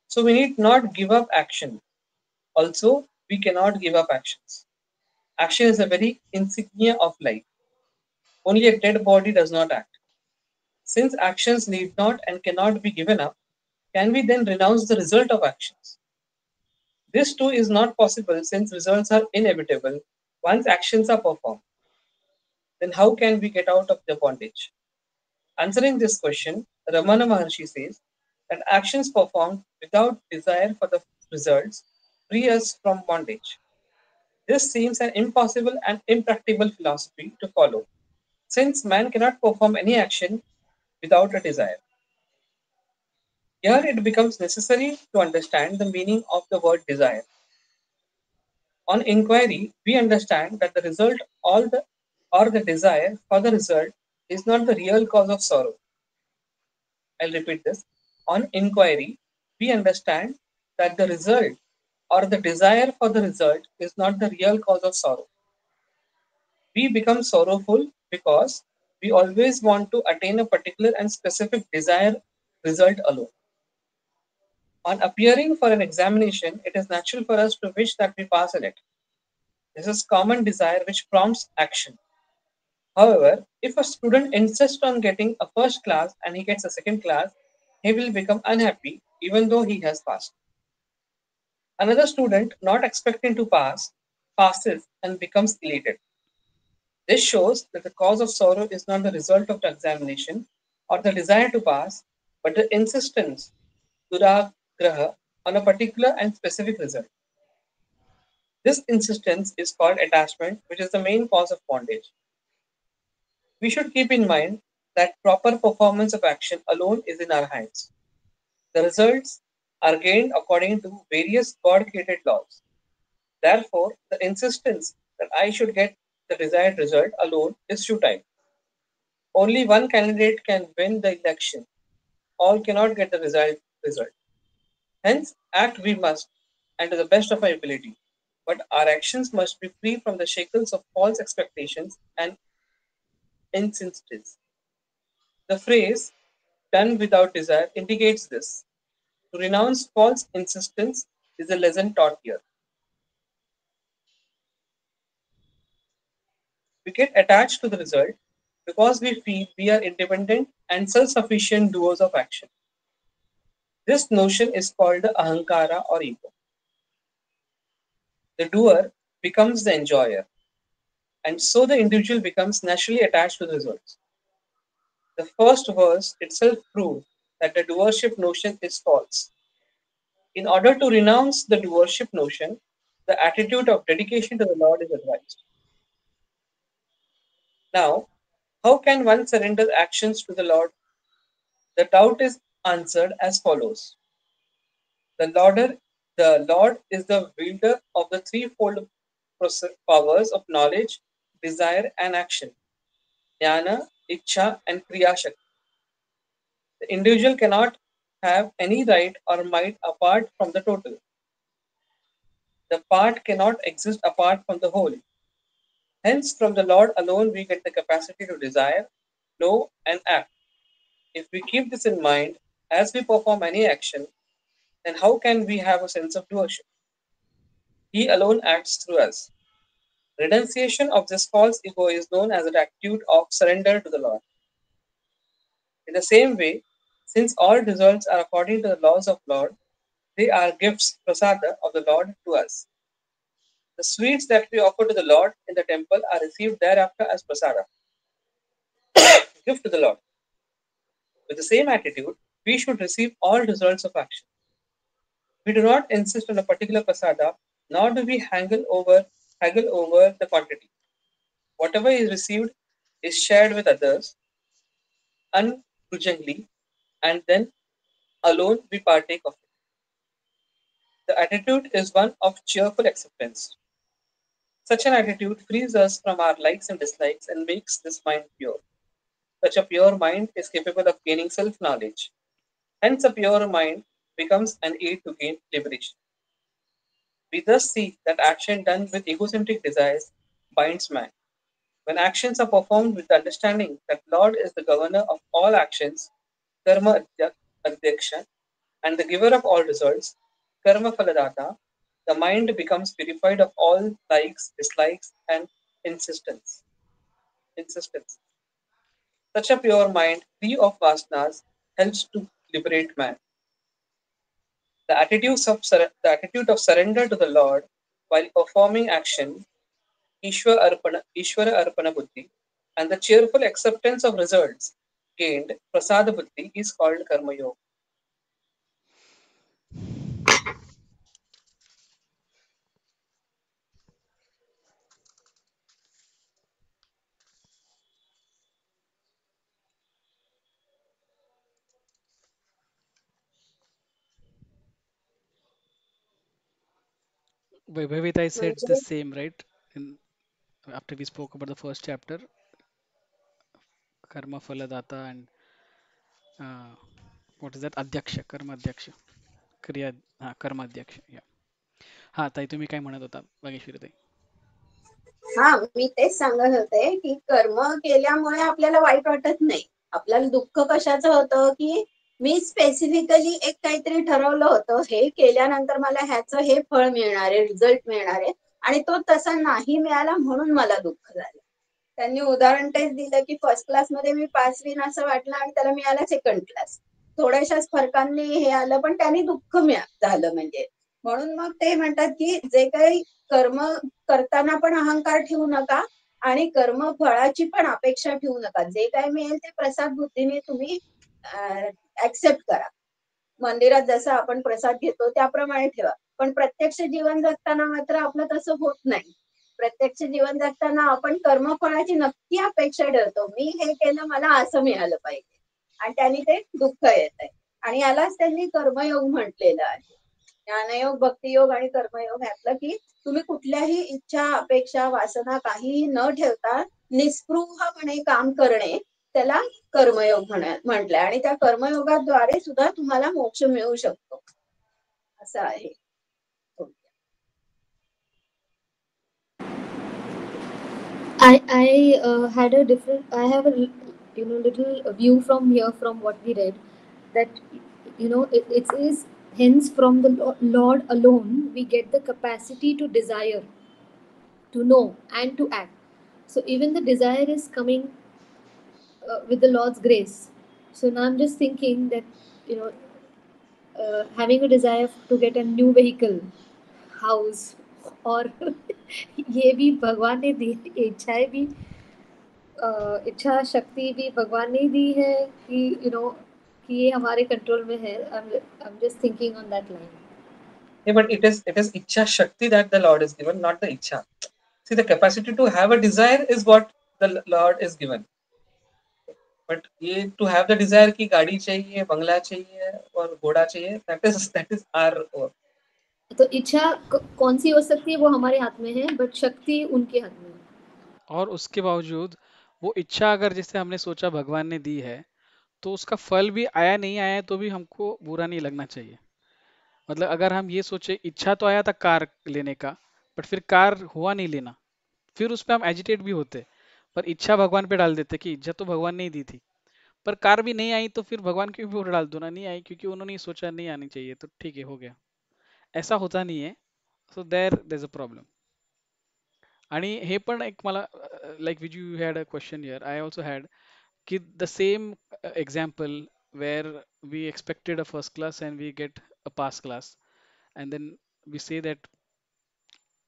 So we need not give up action. Also, we cannot give up actions. Action is a very insignia of life. Only a dead body does not act. Since actions need not and cannot be given up, can we then renounce the result of actions? This too is not possible since results are inevitable once actions are performed. Then how can we get out of the bondage? Answering this question, Ramana Maharshi says that actions performed without desire for the results free us from bondage. This seems an impossible and impracticable philosophy to follow, since man cannot perform any action without a desire. Here it becomes necessary to understand the meaning of the word desire. On inquiry, we understand that the result or the desire for the result is not the real cause of sorrow. I'll repeat this. On inquiry, we understand that the result or the desire for the result is not the real cause of sorrow. We become sorrowful because we always want to attain a particular and specific desired result alone. On appearing for an examination, it is natural for us to wish that we pass in it. This is common desire which prompts action. However, if a student insists on getting a first class and he gets a second class, he will become unhappy even though he has passed. Another student, not expecting to pass, passes and becomes elated. This shows that the cause of sorrow is not the result of the examination or the desire to pass, but the insistence, duragraha, on a particular and specific result. This insistence is called attachment, which is the main cause of bondage. We should keep in mind that proper performance of action alone is in our hands. The results are gained according to various God created laws. Therefore, the insistence that I should get the desired result alone is futile. Only one candidate can win the election. All cannot get the result. Hence, act we must, and to the best of our ability. But our actions must be free from the shackles of false expectations and insistences. The phrase done without desire indicates this. To renounce false insistence is a lesson taught here. We get attached to the result because we feel we are independent and self sufficient doers of action. This notion is called the ahankara or ego. The doer becomes the enjoyer. and so the individual becomes naturally attached to the results. The first verse itself proved that the doership notion is false. In order to renounce the doership notion, the attitude of dedication to the Lord is advised. Now, how can one surrender actions to the Lord? The doubt is answered as follows. The Lord is the wielder of the threefold powers of knowledge, desire, and action. Jnana, Ichcha, and Kriya Shakti. The individual cannot have any right or might apart from the total. The part cannot exist apart from the whole. Hence, from the Lord alone we get the capacity to desire, know, and act. If we keep this in mind as we perform any action, then how can we have a sense of doership? He alone acts through us. Renunciation of this false ego is known as an attitude of surrender to the Lord. In the same way, since all results are according to the laws of Lord, they are gifts, prasada, of the Lord to us. The sweets that we offer to the Lord in the temple are received thereafter as prasada, gift to the Lord. With the same attitude, we should receive all results of action. We do not insist on a particular prasada, nor do we haggle over the quantity. Whatever is received is shared with others ungrudgingly, and then alone we partake of it. The attitude is one of cheerful acceptance. Such an attitude frees us from our likes and dislikes and makes this mind pure. Such a pure mind is capable of gaining self knowledge. Hence, a pure mind becomes an aid to gain liberation. We thus see that action done with egocentric desires binds man. When actions are performed with the understanding that Lord is the governor of all actions, karma adhyaksha, and the giver of all results, karma phaladata, the mind becomes purified of all likes, dislikes, and insistence. Insistence. Such a pure mind, free of vasanas, helps to liberate man. The attitude of surrender to the Lord while performing action, Ishvara Arpana Buddhi, and the cheerful acceptance of results gained, Prasada Buddhi, is called Karma Yoga. Bhavita said the म्हणजे same, right? In, after we spoke about the first chapter, Karma Phaladata and uh, what is that? Adhyaksha, Karma Adhyaksha, Kriya, Karma Adhyaksha. Yeah. हा ताई तुम्ही काय म्हणत होता वागेश्वरी ताई? हा मी तेच सांगत होते की कर्म केल्यामुळे आपल्याला वाईट वाटत नाही. आपल्याला दुःख कशाचं होतं की मी स्पेसिफिकली एक काहीतरी ठरवलं होतं, हे केल्यानंतर मला ह्याचं हे फळ मिळणार आहे, रिझल्ट मिळणार आहे, आणि तो तसा नाही मिळाला म्हणून मला दुःख झालं. त्यांनी उदाहरण तेच दिलं की फर्स्ट क्लासमध्ये मी पास होईन असं वाटलं आणि त्याला मिळाला सेकंड क्लास. थोड्याशाच फरकांनी हे आलं पण त्यांनी दुःख झालं. म्हणजे म्हणून मग ते म्हणतात की जे काही कर्म करताना पण अहंकार ठेवू नका आणि कर्म फळाची पण अपेक्षा ठेवू नका. जे काय मिळेल ते प्रसाद बुद्धीने तुम्ही ऍक्सेप्ट करा. मंदिरात जसं आपण प्रसाद घेतो त्याप्रमाणे ठेवा. पण प्रत्यक्ष जीवन जगताना मात्र आपलं तसं होत नाही. प्रत्यक्ष जीवन जगताना आपण कर्मफळाची नक्की अपेक्षा ठेवतो. मी हे केलं मला असं मिळालं पाहिजे आणि त्यांनी ते दुःख येत आहे. आणि यालाच त्यांनी कर्मयोग म्हटलेलं आहे. ज्ञानयोग, भक्तियोग आणि कर्मयोग ह्यातलं की तुम्ही कुठल्याही इच्छा, अपेक्षा, वासना काहीही न ठेवता निस्पृहपणे काम करणे, त्याला कर्मयोग म्हटलंय. आणि त्या कर्मयोगाद्वारे सुद्धा तुम्हाला मोक्ष मिळू शकतो असं आहे. I had a different. I have a little view from here from what we read, that it is hence from the Lord alone we get the capacity to desire, to know, and to act. So even the desire is coming with the Lord's grace. So now I'm just thinking that you know having a desire to get a new vehicle, house, or ये भी भगवान ने दी, इच्छाएं भी इच्छा शक्ति भी भगवान ने दी है कि कि ये हमारे कंट्रोल में है. I'm just thinking on that line. Yeah, but it is Ichha Shakti that the Lord is given, not the Ichha. See, the capacity to have a desire is what the Lord is given. But ये to have the desire कि गाड़ी चाहिए, बंगला चाहिए और घोड़ा चाहिए, that is our work. तो इच्छा कौन सी हो सकती है, वो हमारे हाथ में है, बट शक्ति उनके हाथ में है. और उसके बावजूद वो इच्छा अगर जैसे हमने सोचा भगवान ने दी है, तो उसका फल भी आया नहीं आया तो भी हमको बुरा नहीं लगना चाहिए. मतलब अगर हम ये सोचे इच्छा तो आया था कार लेने का, बट फिर कार हुआ नहीं लेना, फिर उस पर हम एजिटेट भी होते. पर इच्छा भगवान पे डाल देते कि इच्छा तो भगवान ने ही दी थी, पर कार भी नहीं आई तो फिर भगवान के ऊपर डाल दो ना, नहीं आई क्योंकि उन्होंने ही सोचा नहीं आनी चाहिए तो ठीक है हो गया. ऐसा होता नाही आहे. So there is a problem. आणि हे पण एक मला like which you had a question here, I also had की the same example where we expected a first class and we get a pass class, and then we say that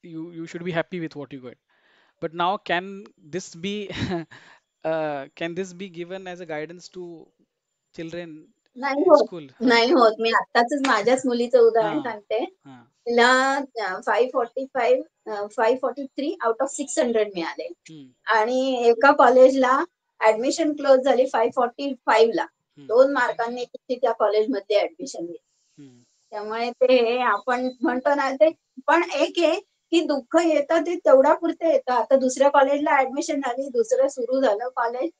you should be happy with what you got. But now can this be can this be given as a guidance to children नाही in होत. school? नाही होत. मी आत्ताच माझ्याच मुलीचं उदाहरण हा सांगते. हा तिला 543 आउट ऑफ 600 मिळाले हम्म आणि एका कॉलेजला ऍडमिशन क्लोज झाली 545 ला. हम्म 2 मार्कांनी ती त्या कॉलेजमध्ये ऍडमिशन घेतली. हम्म त्यामुळे ते आपण म्हणतो ना, ते पण एक आहे की दुःख येतं ते तेवढ्या पुरते येतं. आता दुसऱ्या कॉलेजला ऍडमिशन झाली, दुसरं सुरू झालं कॉलेज,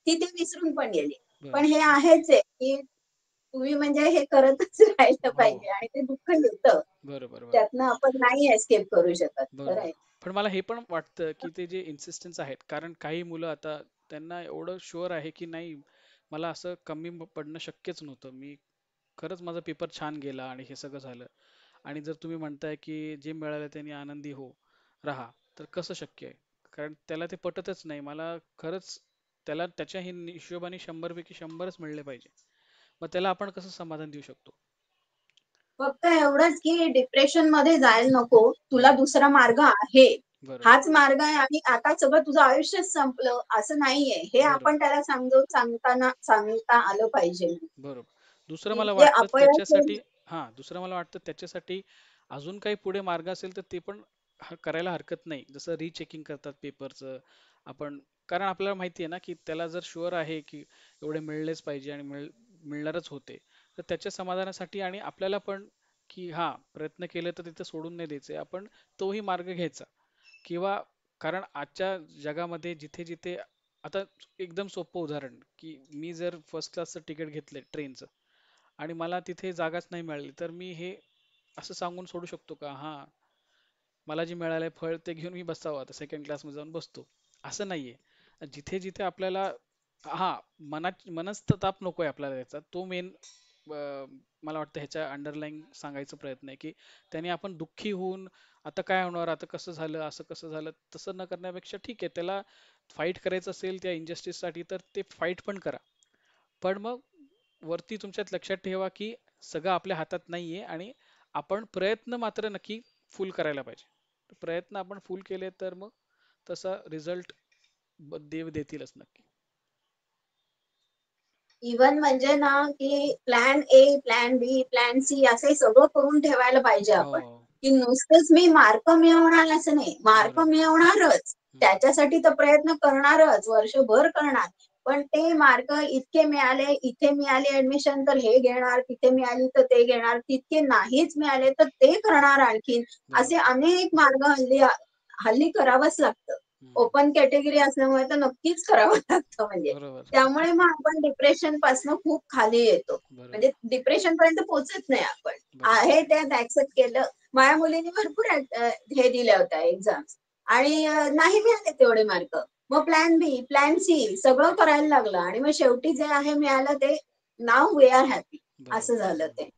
ती ते विसरून पण गेली. पण बरोबर. हे आहेच आहे की तुम्ही म्हणजे हे करतच राहिलं हो पाहिजे आणि ते दुःख येतं. बरोबर बरोबर त्यातनं आपण नाही एस्केप करू शकत. खरं बरोबर. आहे. पण मला हे पण वाटतं की ते जे इन्सिस्टन्स आहेत, कारण काही मुलं आता त्यांना एवढं शुअर आहे की नाही मला असं कमी पडणं शक्यच नव्हतं, मी खरंच माझा पेपर छान गेला आणि हे सगळं झालं. आणि जर तुम्ही म्हणताय की जे मिळालं त्यांनी आनंदी हो राहा, तर कसं शक्य आहे? कारण त्याला ते पटतच नाही. मला खरंच त्याला त्याच्या हिशोबाने 100 पैकी 100च मिळले पाहिजे. मग त्याला आपण कसं समाधान देऊ शकतो? फक्त एवढंच की डिप्रेशन मध्ये जायला नको. तुला हम्म, दुसरा मार्ग आहे. बरोबर हाच मार्ग आहे आणि आता सगळं तुझं आयुष्यच संपलं असं नाहीये. हे बरोबर आपण त्याला समजावून सांगता आलं पाहिजे. बरोबर. दुसरं की मला जे वाटतं अपयश त्याच्यासाठी, दुसरं मला वाटतं त्याच्यासाठी अजून काही पुढे मार्ग असेल तर ते पण करायला हरकत नाही. जसं रीचेकिंग करतात पेपरचं आपण, कारण आपल्याला माहिती आहे ना की त्याला जर शुअर आहे की एवढे मिळलेच पाहिजे आणि मिळणारच होते, तर त्याच्या समाधानासाठी आणि आपल्याला पण की प्रयत्न केले तर तिथे सोडून नाही द्यायचे, आपण तोही मार्ग घ्यायचा. किंवा कारण आजच्या जगामध्ये जिथे जिथे आता एकदम सोपं उदाहरण की मी जर फर्स्ट क्लासचं तिकीट घेतलंय ट्रेनचं आणि मला तिथे जागाच नाही मिळाली, तर मी हे असं सांगून सोडू शकतो का मला जे मिळालंय फळ ते घेऊन मी बसावं, आता सेकंड क्लासमध्ये जाऊन बसतो? असं नाहीये. जिथे जिथे आपल्याला मनस्ताप नकोय आपल्याला, याचा तो मेन मला वाटतं ह्याच्या अंडरलाईन सांगायचा प्रयत्न आहे की त्याने आपण दुःखी होऊन आता काय होणार, आता कसं झालं, असं कसं झालं, तसं न करण्यापेक्षा ठीक आहे, त्याला फाईट करायचं असेल त्या injustice साठी तर ते फाईट पण करा. पण मग वरती तुमच्यात लक्षात ठेवा की सगळं आपल्या हातात नाहीये आणि आपण प्रयत्न मात्र नक्की फुल करायला पाहिजे. प्रयत्न आपण फुल केले तर मग तसा रिझल्ट देव देतीलच नक्की. इव्हन म्हणजे ना की plan A, plan B, plan C असं सगळं करून ठेवायला पाहिजे हो आपण. की नुसतंच मी मार्क मिळवणार असं नाही. मार्क बरोबर. मिळवणारच, हम्म, त्याच्यासाठी तर प्रयत्न करणारच, वर्षभर करणार. पण ते मार्क इतके मिळाले, इथे मिळाली ऍडमिशन तर हे घेणार, तिथे मिळाली तर ते घेणार, तितके नाहीच मिळाले तर ते करणार आणखीन. असे बरोबर. अनेक मार्ग हल्ली हल्ली करावंच लागतं. हम्म, ओपन कॅटेगरी असल्यामुळे तर नक्कीच करावं लागतं म्हणजे. बरोबर त्यामुळे मग आपण डिप्रेशन पासून खूप खाली येतो. म्हणजे बरोबर डिप्रेशन पर्यंत पोहोचत नाही आपण. बरोबर. आहे त्यात ऍक्सेप्ट केलं. माझ्या मुलीने भरपूर हे दिल्या होत्या एक्झाम्स आणि नाही मिळाले तेवढे मार्क. मग प्लॅन बी, प्लॅन सी सगळं करायला लागलं आणि मग शेवटी जे आहे मिळालं ते नाव वी आर हॅपी असं बरोबर. झालं हम्म, ते.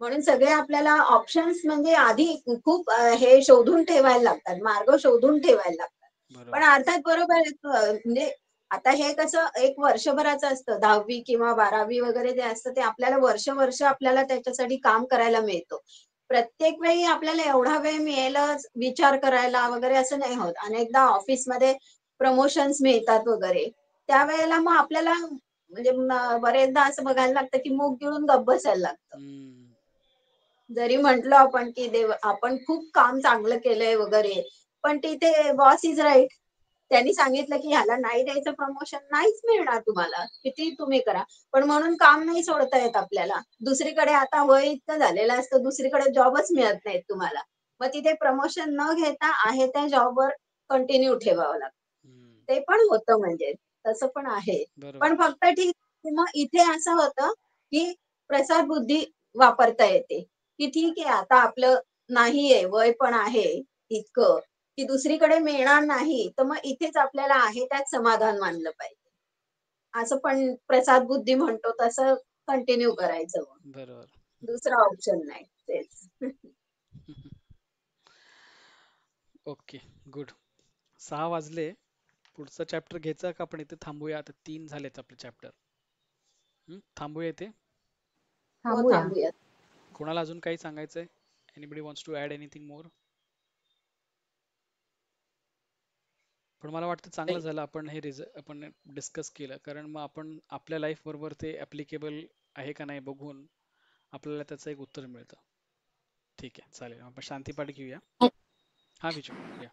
म्हणून सगळे आपल्याला ऑप्शन्स म्हणजे आधी खूप हे शोधून ठेवायला लागतात, मार्ग शोधून ठेवायला लागतात. पण बरोबर. अर्थात बरोबर आहे, म्हणजे आता हे कसं एक वर्षभराचं असतं, 10वी किंवा 12वी वगैरे जे असतं ते आपल्याला वर्ष आपल्याला त्याच्यासाठी काम करायला मिळतं. प्रत्येक वेळी आपल्याला एवढा वेळ मिळेलच विचार करायला वगैरे असं नाही होत. अनेकदा ऑफिसमध्ये प्रमोशन्स मिळतात वगैरे, त्यावेळेला मग आपल्याला म्हणजे बरेचदा असं बघायला लागतं की मूग गिळून गप्प बसायला लागतं. हम्म. जरी म्हटलं आपण की देव आपण खूप काम चांगलं केलंय वगैरे, पण तिथे बॉस इज राईट. त्यांनी सांगितलं की ह्याला नाही द्यायचं प्रमोशन, नाहीच मिळणार तुम्हाला, किती तुम्ही करा. पण म्हणून काम नाही सोडता येत आपल्याला. दुसरीकडे आता वय इतकं झालेलं असतं, दुसरीकडे जॉबच मिळत नाहीत तुम्हाला. मग तिथे प्रमोशन न घेता आहे त्या जॉबवर कंटिन्यू ठेवावं लागतं. हम्म. ते पण होतं म्हणजे, तसं पण आहे. बरोबर. पण फक्त ठीक आहे, मग इथे असं होतं की प्रसाद बुद्धी वापरता येते, की ठीक आहे आता आपलं नाहीये, वय पण आहे इतकं, की दुसरीकडे मिळणार नाही, तर मग इथेच आपल्याला आहे त्यात समाधान मानलं पाहिजे. असं पण प्रसाद बुद्धी म्हणतो तसं कंटिन्यू करायचं मग. बरोबर. दुसरा ऑप्शन नाही तेच. Okay, good. 6 वाजले. पुढचा चॅप्टर घ्यायचा का आपण इथे थांबूया? आता 3 झालेत आपले चॅप्टर. थांबूया इथे. हो, थांबूया. थांबूयात. कोणाला अजून काही सांगायचंय? Anybody wants to add anything more? पण मला वाटतं चांगलं झालं आपण हे आपण डिस्कस केलं, कारण मग आपण आपल्या लाईफ बरोबर ते ऍप्लिकेबल आहे का नाही बघून आपल्याला त्याचं एक उत्तर मिळतं. ठीक आहे, चालेल. आपण शांतीपाठ घेऊया. हा विजू या.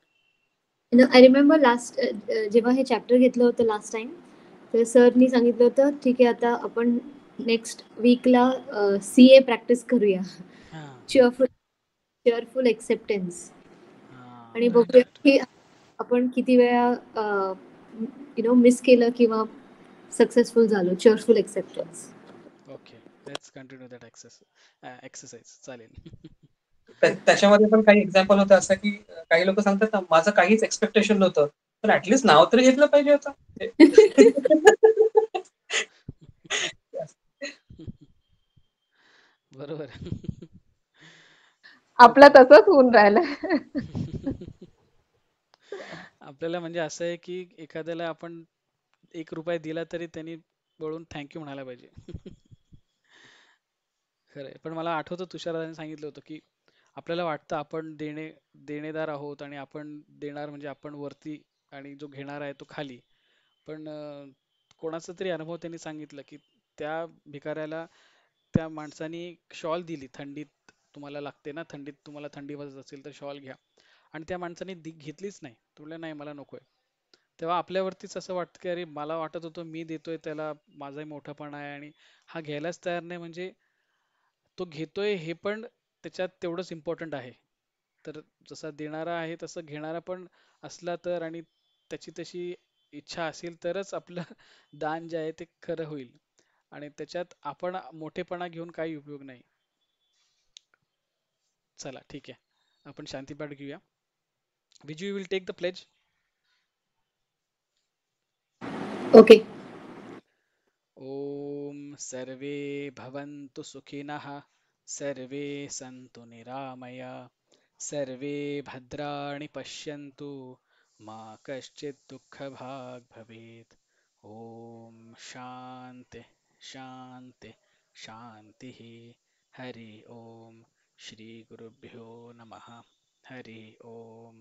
आय रिमेंबर लास्ट जेव्हा हे चॅप्टर घेतलं होतं लास्ट टाइम, तर सरनी सांगितलं होतं ठीक आहे आता आपण नेक्स्ट वीकला CA प्रॅक्टिस करूया, हा चेअरफुल एक्सेप्टन्स, आणि राईट बघूया राईट. की आपण किती वेळा मिस केलं किंवा सक्सेसफुल झालो. चेअरफुल acceptance. Okay, let's continue that exercise. चालेल. त्याच्यामध्ये पण काही एक्झाम्पल होतं असं की काही लोक सांगतात ना, माझं काहीच एक्सपेक्टेशन नव्हतं, तर ऍटलीस्ट नाव तरी घेतलं पाहिजे होतं. बरोबर. आपलं तसंच होऊन राहिलं. आपल्याला म्हणजे असं आहे की एखाद्याला आपण 1 रुपया दिला तरी त्यांनी वळून थँक्यू म्हणायला पाहिजे. खरंय. पण मला आठवतं तुषारदाने सांगितलं होतं की आपल्याला वाटतं आपण देणेदार आहोत आणि आपण देणार म्हणजे आपण वरती आणि जो घेणार आहे तो खाली. पण कोणाचा तरी अनुभव त्यांनी सांगितलं की त्या भिकाऱ्याला त्या माणसाने शॉल दिली. थंडीत तुम्हाला लागते ना, थंडीत तुम्हाला थंडी वाजत असेल तर शॉल घ्या, आणि त्या माणसाने घेतलीच नाही. तो म्हणला नाही मला नकोय. तेव्हा आपल्यावरतीच असं वाटतं की अरे मला वाटत होतं मी देतोय त्याला, माझाही मोठापणा आहे आणि हा घ्यायलाच तयार नाही, म्हणजे तो घेतोय हे पण त्याच्यात तेवढंच इम्पॉर्टंट आहे. तर जसा देणारा आहे तसं घेणारा पण असला तर, आणि त्याची तशी इच्छा असेल तरच आपलं दान जे आहे ते खरं होईल, आणि त्याच्यात आपण मोठेपणा घेऊन काही उपयोग नाही. चला ठीक आहे, आपण शांतीपाठ घेऊया. Viju, you will take the pledge. Okay. ओम सर्वे भवन्तु सुखिनः, सर्वे सन्तु निरामय, सर्वे भद्राणि पश्यन्तु, मा कश्चित् दुःखभाग् भवेत्. ओम शांति शांति शांतिः. हरि ओम. श्री गुरुभ्यो नमः. हरि ओम.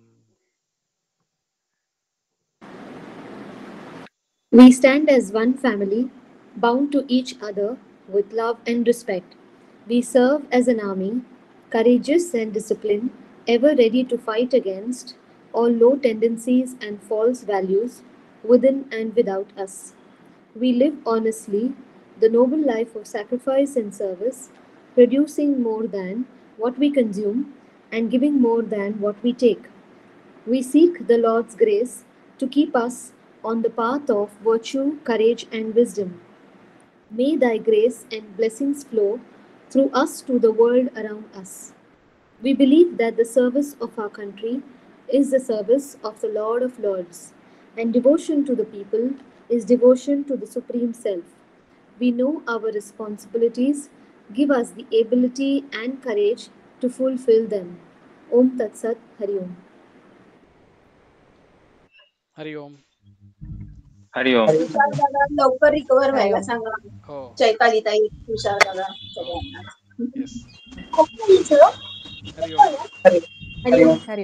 We stand as one family, bound to each other with love and respect. We serve as an army, courageous and disciplined, ever ready to fight against all low tendencies and false values within and without us. We live honestly, the noble life of sacrifice and service, producing more than what we consume and giving more than what we take. We seek the Lord's grace to keep us on the path of virtue, courage, and wisdom. May Thy grace and blessings flow through us to the world around us. We believe that the service of our country is the service of the Lord of Lords, and devotion to the people is devotion to the Supreme Self. We know our responsibilities, give us the ability and courage to fulfill them. Om Tat Sat Hari Om. Hari ओम. हरि ओम. तुषार दादा लवकर recover व्हायला हरिओम. सांगा. हो. चैताली ताई, तुषार दादा हो. सगळ्यांना. Yes. खूप हरि ओम. हरि हरि ओम. हरि ओम.